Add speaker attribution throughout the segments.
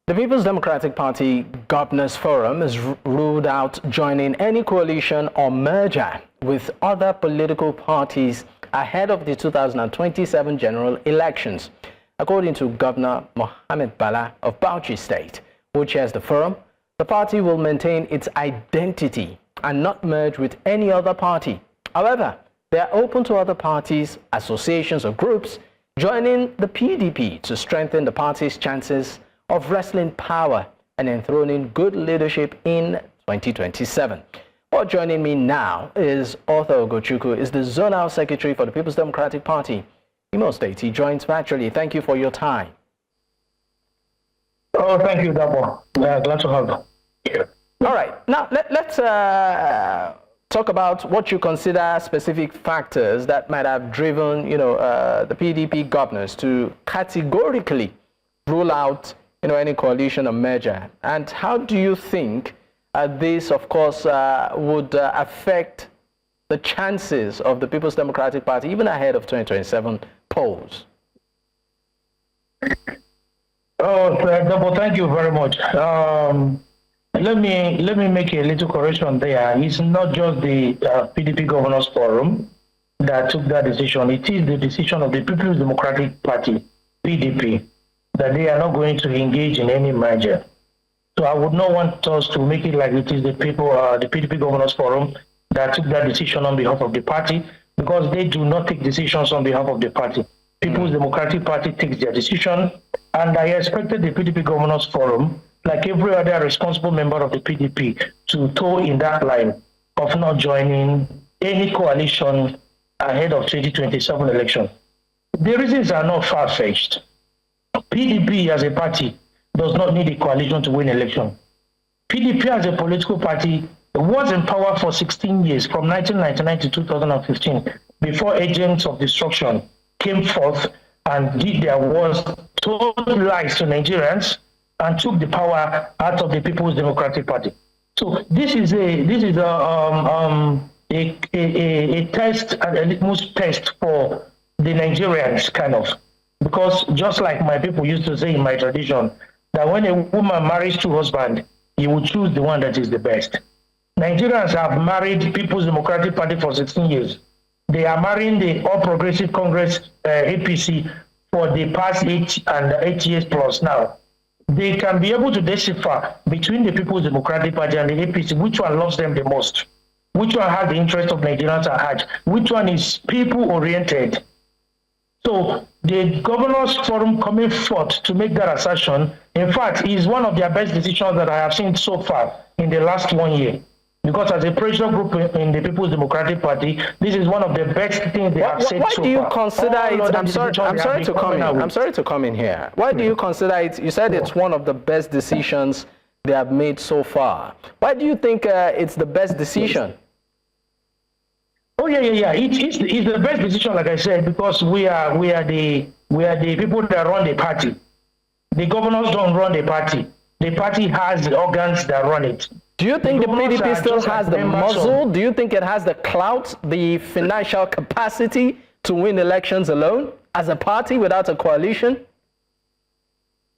Speaker 1: The People's Democratic Party Governors Forum has ruled out joining any coalition or merger with other political parties ahead of the 2027 general elections. According to Governor Muhammed Bala of Bauchi State, who chairs the forum, the party will maintain its identity and not merge with any other party. However, they are open to other parties, associations or groups joining the PDP to strengthen the party's chances of wresting power and enthroning good leadership in 2027. Well, joining me now is Arthur Ugochukwu, is the Zonal Secretary for the People's Democratic Party, Imo State. He joins virtually. Thank you for your time.
Speaker 2: Oh, thank you, Dabo. Glad to have you.
Speaker 1: All right. Now, let's talk about what you consider specific factors that might have driven, the PDP governors to categorically rule out, any coalition or merger. And how do you think this, of course, would affect the chances of the People's Democratic Party, even ahead of 2027 polls?
Speaker 2: Oh, Dabo, thank you very much. Let me make a little correction there. It's not just the PDP Governors Forum that took that decision. It is the decision of the People's Democratic Party, PDP, that they are not going to engage in any merger. So I would not want us to make it like it is the PDP Governors Forum that took that decision on behalf of the party, because they do not take decisions on behalf of the party. People's Democratic Party takes their decision, and I expected the PDP Governors Forum, like every other responsible member of the PDP, to toe in that line of not joining any coalition ahead of 2027 election. The reasons are not far-fetched. PDP as a party does not need a coalition to win election. PDP as a political party was in power for 16 years, from 1999 to 2015, before agents of destruction came forth and did their worst, told lies to Nigerians, and took the power out of the People's Democratic Party. So this is a test, a litmus test for the Nigerians, kind of. Because just like my people used to say in my tradition, that when a woman marries two husbands, you will choose the one that is the best. Nigerians have married People's Democratic Party for 16 years. They are marrying the All Progressive Congress, APC, for the past 8 years plus now. They can be able to decipher between the People's Democratic Party and the APC which one loves them the most, which one has the interest of Nigerians at heart, which one is people-oriented. So the Governors Forum coming forth to make that assertion, in fact, is one of their best decisions that I have seen so far in the last 1 year. Because as a pressure group in the People's Democratic Party, this is one of the best things they have said so far.
Speaker 1: Why do you consider it? I'm sorry to come in here. Why do you consider it? You said it's one of the best decisions they have made so far. Why do you think it's the best decision?
Speaker 2: Oh yeah. It's the best decision, like I said, because we are the people that run the party. The governors don't run the party. The party has the organs that run it.
Speaker 1: Do you think the PDP still has the muscle? Do you think it has the clout, the financial capacity to win elections alone as a party without a coalition?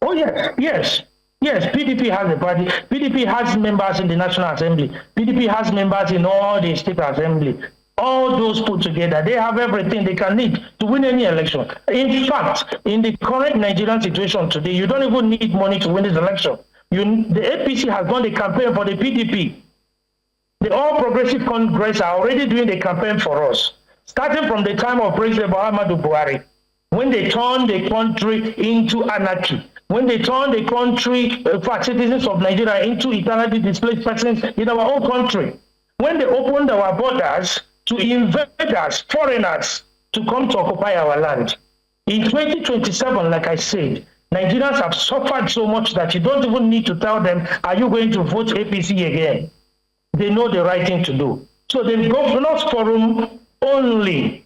Speaker 2: Oh yes. PDP has a party. PDP has members in the National Assembly. PDP has members in all the state assembly. All those put together, they have everything they can need to win any election. In fact, in the current Nigerian situation today, you don't even need money to win this election. The APC has done the campaign for the PDP. The All Progressive Congress are already doing the campaign for us, starting from the time of President Muhammed, when they turned the country into anarchy, when they turned the country, citizens of Nigeria, into eternally displaced persons in our own country, when they opened our borders to invaders, foreigners, to come to occupy our land. In 2027, like I said, Nigerians have suffered so much that you don't even need to tell them, are you going to vote APC again? They know the right thing to do. So the Governors Forum only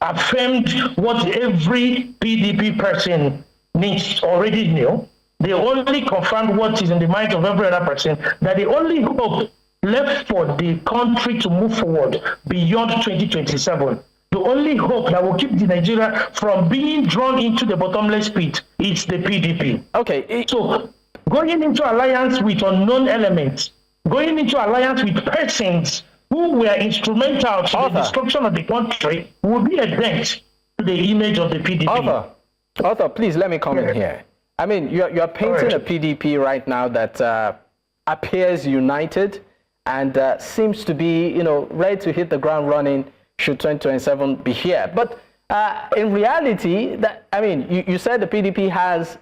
Speaker 2: affirmed what every PDP person already knew. They only confirmed what is in the mind of every other person, that the only hope left for the country to move forward beyond 2027 the only hope that will keep the Nigeria from being drawn into the bottomless pit is the PDP.
Speaker 1: Okay.
Speaker 2: So going into alliance with unknown elements, going into alliance with persons who were instrumental to the destruction of the country will be a dent to the image of the PDP.
Speaker 1: Arthur, please let me come in here. I mean, you're painting a PDP right now that appears united and seems to be, ready to hit the ground running should 2027 be here. But in reality, you said the PDP has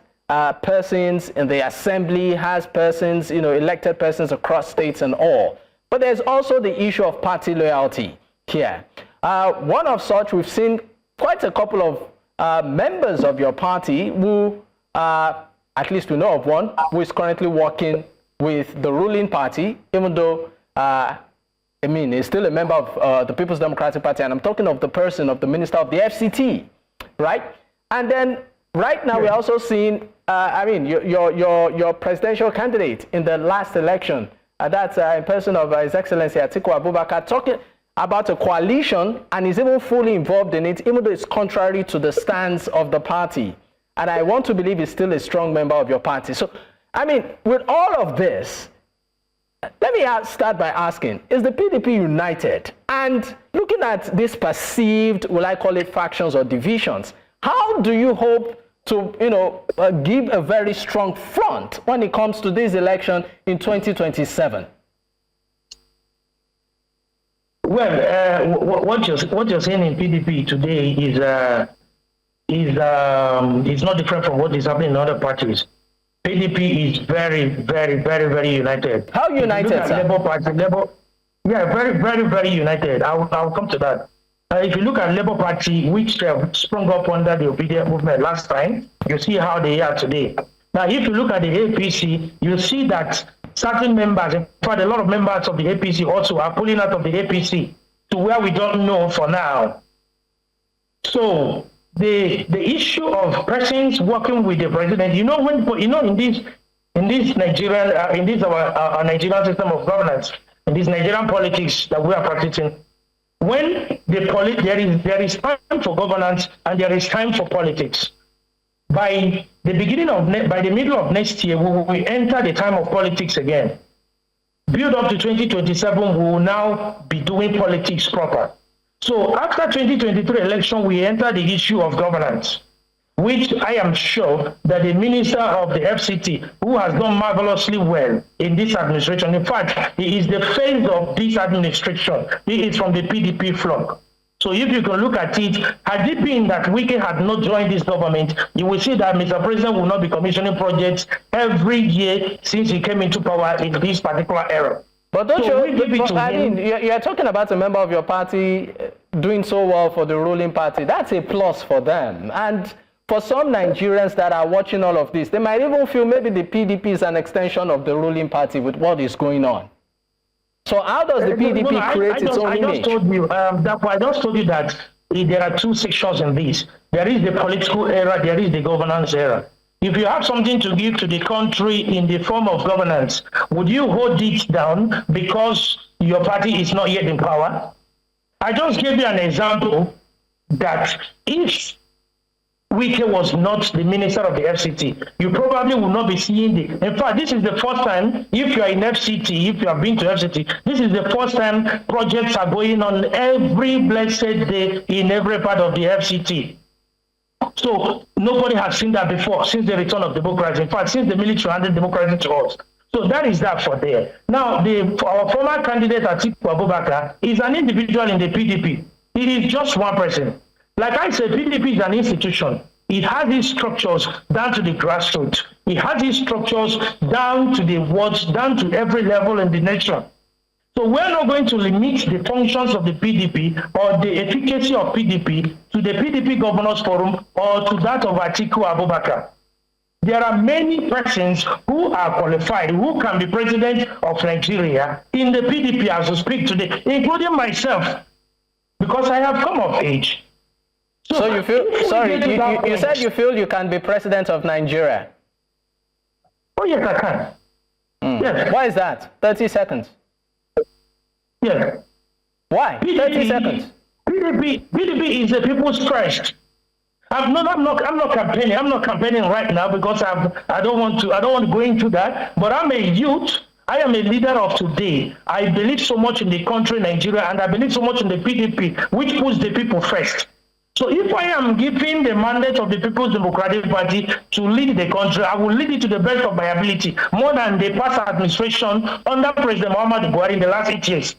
Speaker 1: persons in the assembly, has persons, elected persons across states and all. But there's also the issue of party loyalty here. One of such, we've seen quite a couple of members of your party who, at least we know of one, who is currently working with the ruling party, even though, he's still a member of the People's Democratic Party, and I'm talking of the person of the Minister of the FCT, right? And then right now we're also seeing, your presidential candidate in the last election, that's in person of His Excellency Atiku Abubakar, talking about a coalition and is even fully involved in it, even though it's contrary to the stance of the party. And I want to believe he's still a strong member of your party. So, with all of this, let me start by asking, is the PDP united? And looking at these perceived, will I call it factions or divisions, how do you hope to, give a very strong front when it comes to this election in 2027?
Speaker 2: Well, what you're saying in PDP today is not different from what is happening in other parties. PDP is very, very, very, very united.
Speaker 1: How united, sir?
Speaker 2: Labour Party, very, very, very united. I'll come to that. If you look at Labour Party, which sprung up under the obedient movement last time, you see how they are today. Now, if you look at the APC, you see that certain members, in fact, a lot of members of the APC also are pulling out of the APC to where we don't know for now. So the issue of persons working with the president, in this Nigerian, our Nigerian system of governance, in this Nigerian politics that we are practicing, when there is time for governance and there is time for politics. By the middle of next year, we will enter the time of politics again. Build up to 2027, we will now be doing politics proper. So after 2023 election, we enter the issue of governance, which I am sure that the Minister of the FCT, who has done marvelously well in this administration, in fact, he is the face of this administration. He is from the PDP flock. So if you can look at it, had it been that Wike had not joined this government, you will see that Mr. President will not be commissioning projects every year since he came into power in this particular era.
Speaker 1: But you're talking about a member of your party doing so well for the ruling party. That's a plus for them. And for some Nigerians that are watching all of this, they might even feel maybe the PDP is an extension of the ruling party with what is going on. So how does the PDP create its own image?
Speaker 2: I just told you that there are two sections in this. There is the political era, there is the governance era. If you have something to give to the country in the form of governance, would you hold it down because your party is not yet in power? I just gave you an example that if Wike was not the minister of the FCT, you probably will not be seeing in fact, this is the first time, if you are in FCT, if you have been to FCT, this is the first time projects are going on every blessed day in every part of the FCT. So nobody has seen that before since the return of democracy. In fact, since the military handed democracy to us. So that is that for there. Now, our former candidate, Atiku Abubakar, is an individual in the PDP. It is just one person. Like I said, PDP is an institution. It has its structures down to the grassroots. It has its structures down to the wards, down to every level in the nation. So we're not going to limit the functions of the PDP or the efficacy of PDP to the PDP Governors Forum or to that of Atiku Abubakar. There are many persons who are qualified, who can be president of Nigeria in the PDP as we speak today, including myself, because I have come of age.
Speaker 1: So you feel, you said you feel you can be president of Nigeria?
Speaker 2: Oh, yes, I can. Yes.
Speaker 1: Why is that? 30 seconds.
Speaker 2: Yes.
Speaker 1: Why? 30 seconds.
Speaker 2: PDP is the people's first. I'm not campaigning. I'm not campaigning right now because I don't want to go into that. But I'm a youth. I am a leader of today. I believe so much in the country, Nigeria, and I believe so much in the PDP, which puts the people first. So if I am given the mandate of the People's Democratic Party to lead the country, I will lead it to the best of my ability, more than the past administration under President Muhammed in the last 8 years.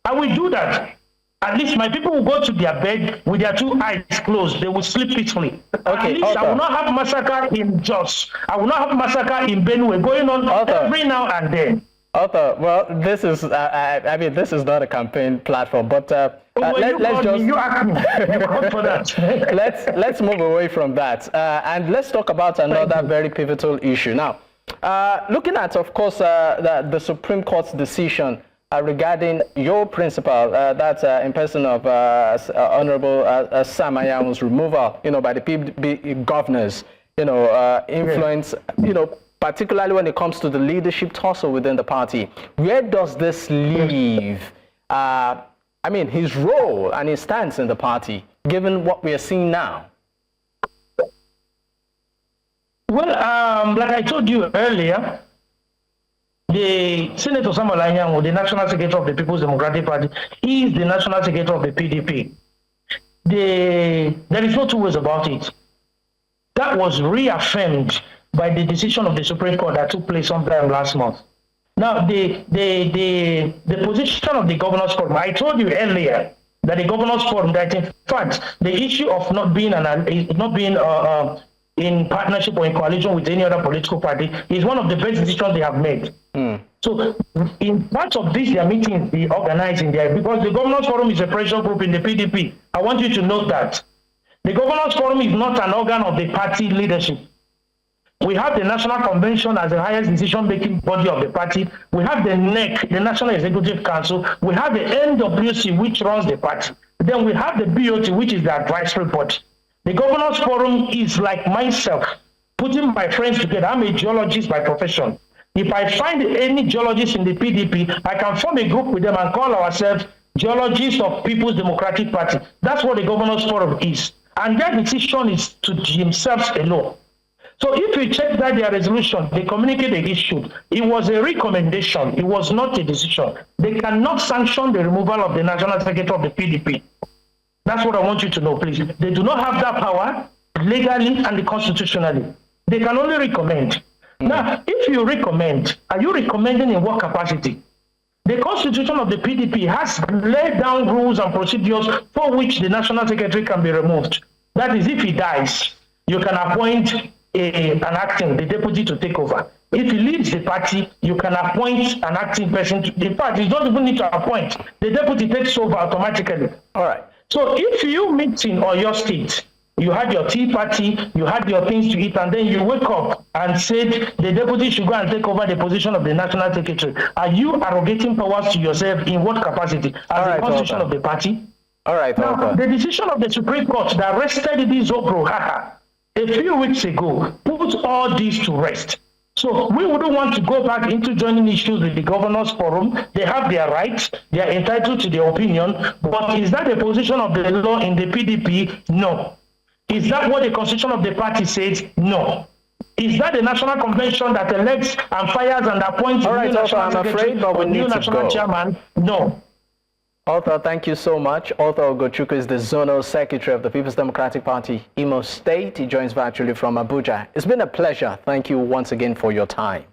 Speaker 2: I will do that. At least my people will go to their bed with their 2 eyes closed. They will sleep peacefully.
Speaker 1: Okay,
Speaker 2: at least I will not have massacre in Jos. I will not have massacre in Benue going on every now and then.
Speaker 1: Arthur, well, this is, I mean, this is not a campaign platform, but let's just...
Speaker 2: You asked me. You called for that.
Speaker 1: let's move away from that, and let's talk about another very pivotal issue. Now, looking at, of course, the Supreme Court's decision regarding your principal, that's in person of Honorable Sam Anyanwu's removal, by the PDP governors, influence, particularly when it comes to the leadership tussle within the party. Where does this leave, his role and his stance in the party, given what we are seeing now?
Speaker 2: Well, like I told you earlier, the Senator Samuel Anyanwu, the National Secretary of the People's Democratic Party, is the National Secretary of the PDP. There is no two ways about it. That was reaffirmed by the decision of the Supreme Court that took place sometime last month. Now, the position of the Governors Forum, I told you earlier that the Governors Forum, that in fact, the issue of not being in partnership or in coalition with any other political party is one of the best decisions they have made. So, in part of this, their meetings, they organize in there, because the Governors Forum is a pressure group in the PDP. I want you to note that. The Governors Forum is not an organ of the party leadership. We have the National Convention as the highest decision-making body of the party. We have the NEC, the National Executive Council. We have the NWC, which runs the party. Then we have the BOT, which is the advisory board. The Governors Forum is like myself, putting my friends together. I'm a geologist by profession. If I find any geologists in the PDP, I can form a group with them and call ourselves Geologists of People's Democratic Party. That's what the Governors Forum is. And their decision is to themselves alone. So if you check that their resolution, the communique they issued, it was a recommendation. It was not a decision. They cannot sanction the removal of the National Secretary of the PDP. That's what I want you to know, please. They do not have that power legally and constitutionally. They can only recommend. Now, if you recommend, are you recommending in what capacity? The constitution of the PDP has laid down rules and procedures for which the National Secretary can be removed. That is, if he dies, you can appoint an acting, the deputy, to take over. If he leaves the party, you can appoint an acting person. In fact, you don't even need to appoint. The deputy takes over automatically.
Speaker 1: All right.
Speaker 2: So if you meet in Oyo State, you had your tea party, you had your things to eat, and then you wake up and said the deputy should go and take over the position of the National Secretary. Are you arrogating powers to yourself in what capacity? As the constitution of the party?
Speaker 1: All right,
Speaker 2: now, the decision of the Supreme Court that arrested this Obro a few weeks ago put all this to rest. So we wouldn't want to go back into joining issues with the Governors Forum. They have their rights. They are entitled to their opinion. But is that the position of the law in the PDP? No. Is that what the constitution of the party says? No. Is that the National Convention that elects and fires and appoints a new national secretary or new national chairman? No.
Speaker 1: Arthur, thank you so much. Arthur Ugochukwu is the Zonal Secretary of the People's Democratic Party, Imo State. He joins virtually from Abuja. It's been a pleasure. Thank you once again for your time.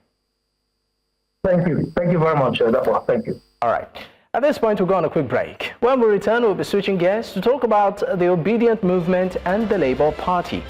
Speaker 2: Thank you. Thank you very much. Thank you.
Speaker 1: All right. At this point, we'll go on a quick break. When we return, we'll be switching gears to talk about the Obedient Movement and the Labour Party.